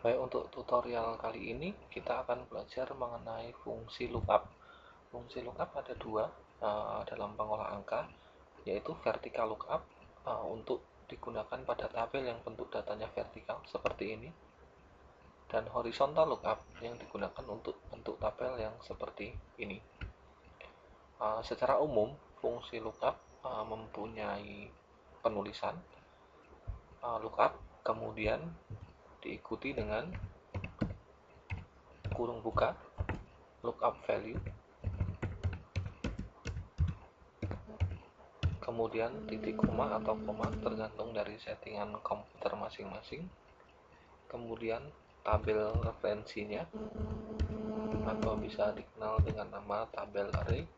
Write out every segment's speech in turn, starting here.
Baik, untuk tutorial kali ini kita akan belajar mengenai fungsi lookup. Fungsi lookup ada dua dalam pengolah angka, yaitu vertical lookup untuk digunakan pada tabel yang bentuk datanya vertikal seperti ini, dan horizontal lookup yang digunakan untuk bentuk tabel yang seperti ini. Secara umum, fungsi lookup mempunyai penulisan lookup, kemudian diikuti dengan kurung buka lookup value, kemudian titik koma atau koma tergantung dari settingan komputer masing-masing, kemudian tabel referensinya atau bisa dikenal dengan nama tabel array,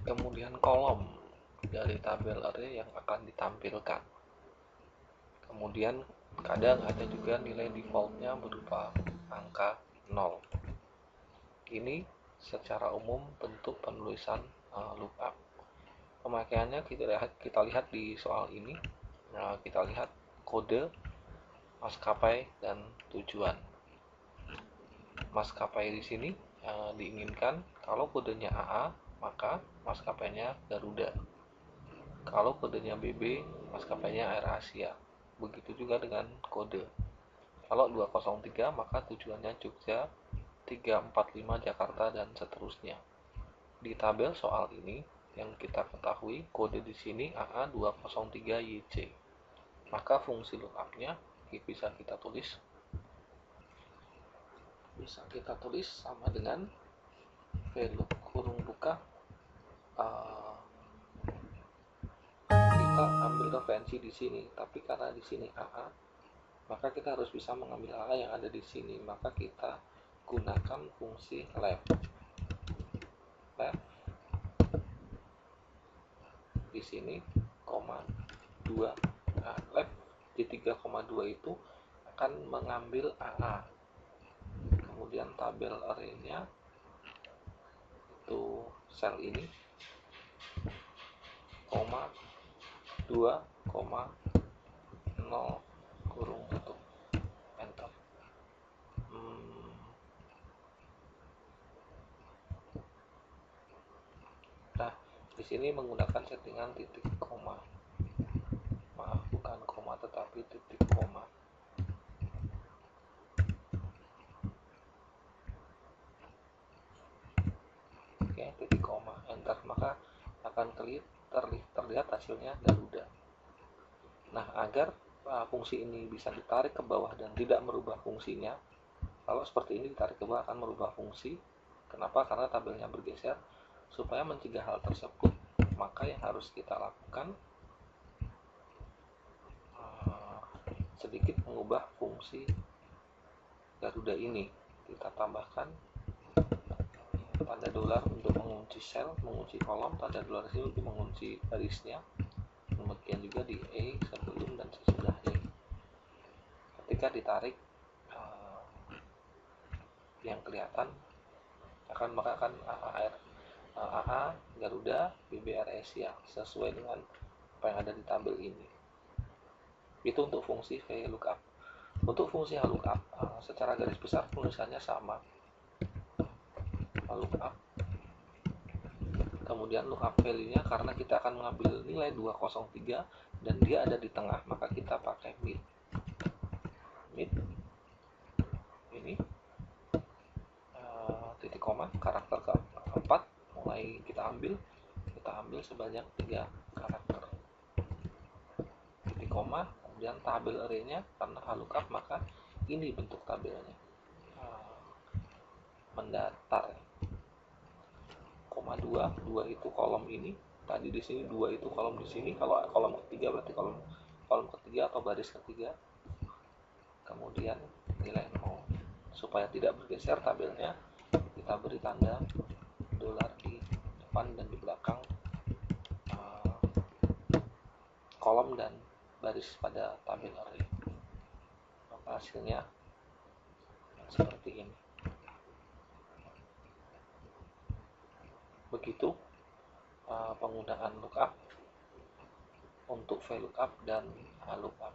kemudian kolom dari tabel array yang akan ditampilkan, kemudian kadang ada juga nilai defaultnya berupa angka 0. Ini secara umum bentuk penulisan lookup. Pemakaiannya kita lihat di soal ini. Kita lihat kode, maskapai, dan tujuan. Maskapai di sini diinginkan kalau kodenya AA, maka maskapainya Garuda. Kalau kodenya BB, maskapainya Air Asia. Begitu juga dengan kode. Kalau 203, maka tujuannya Jogja, 345 Jakarta, dan seterusnya. Di tabel soal ini yang kita ketahui kode di sini AA203YC. Maka fungsi lookupnya bisa kita tulis sama dengan value kurung buka, kita ambil referensi di sini, tapi karena di sini AA, maka kita harus bisa mengambil AA yang ada di sini, maka kita gunakan fungsi left di sini, koma 2. Nah, left di 3,2 itu akan mengambil AA. Kemudian tabel array-nya itu sel ini, koma 2, 0 kurung tutup, enter. Nah, di sini menggunakan settingan titik koma. Maaf, bukan koma tetapi titik koma. Oke, titik koma, enter. Maka akan terlihat hasilnya Garuda. Nah, agar fungsi ini bisa ditarik ke bawah dan tidak merubah fungsinya, kalau seperti ini ditarik ke bawah akan merubah fungsi. Kenapa? Karena tabelnya bergeser. Supaya mencegah hal tersebut, maka yang harus kita lakukan sedikit mengubah fungsi Garuda ini. Kita tambahkan tanda dolar untuk mengunci sel, mengunci kolom, tanda dolar ini untuk mengunci barisnya. Demikian juga di E sebelum dan sesudah E. Ketika ditarik, yang kelihatan maka akan AA Garuda, BB Air Asia sesuai dengan apa yang ada di tabel ini. Itu untuk fungsi VLOOKUP. Untuk fungsi lookup, secara garis besar tulisannya sama. Lookup, kemudian lookup value-nya karena kita akan mengambil nilai 203 dan dia ada di tengah, maka kita pakai mid ini titik koma, karakter keempat mulai kita ambil sebanyak 3 karakter, titik koma, kemudian tabel array-nya karena lookup maka ini bentuk tabelnya, mendatar, koma 2 itu kolom ini, tadi di sini 2 itu kolom di sini, kalau kolom ketiga berarti kolom ketiga atau baris ketiga, kemudian nilai 0. Supaya tidak bergeser tabelnya, kita beri tanda dolar di depan dan di belakang kolom dan baris pada tabel array. Maka hasilnya seperti ini. Begitu penggunaan lookup untuk VLOOKUP dan lookup.